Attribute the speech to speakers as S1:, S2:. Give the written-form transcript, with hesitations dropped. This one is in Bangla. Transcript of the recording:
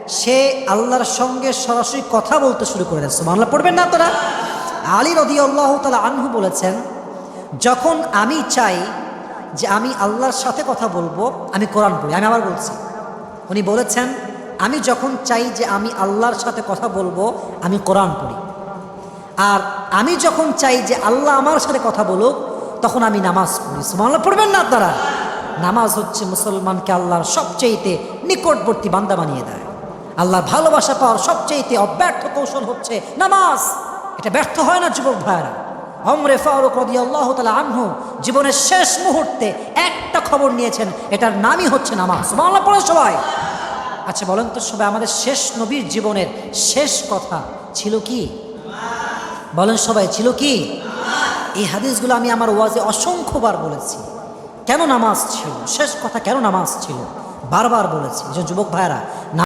S1: সে আল্লাহর সঙ্গে সরাসরি কথা বলতে শুরু করে দেয়। সুবহানাল্লাহ পড়বেন না তোরা? আলী রাদিয়াল্লাহু তাআলা আনহু বলেছেন, যখন আমি চাই যে আমি আল্লাহর সাথে কথা বলবো, আমি কোরআন পড়ি। আমি আবার বলছি, উনি বলেছেন আমি যখন চাই যে আমি আল্লাহর সাথে কথা বলবো, আমি কোরআন পড়ি। আর আমি যখন চাই যে আল্লাহ আমার সাথে কথা বলুক, তখন আমি নামাজ পড়ি। সুবহানাল্লাহ পড়বেন না আপনারা? নামাজ হচ্ছে মুসলমানকে আল্লাহর সবচেয়ে নিকটবর্তী বান্দা বানিয়ে দেয়। আল্লাহর ভালোবাসা পাওয়ার সবচেয়ে অব্যর্থ কৌশল হচ্ছে নামাজ। এটা ব্যর্থ হয় না যুবক ভাইরা। ওমরে ফারুক রাদিয়াল্লাহু তাআলা আনহু জীবনের শেষ মুহূর্তে একটা খবর নিয়েছেন, এটার নামই হচ্ছে নামাজ। সুবহানাল্লাহ পড়ো সবাই। আচ্ছা বলেন তো সবাই, আমাদের শেষ নবীর জীবনের শেষ কথা ছিল কি? বলেন সবাই, ছিল কি? এই হাদিসগুলো আমি আমার ওয়াজে অসংখ্যবার বলেছি। কেন নামাজ ছিল শেষ কথা, কেন নামাজ ছিল বারবার বলেছি। যে যুবক ভাইরা,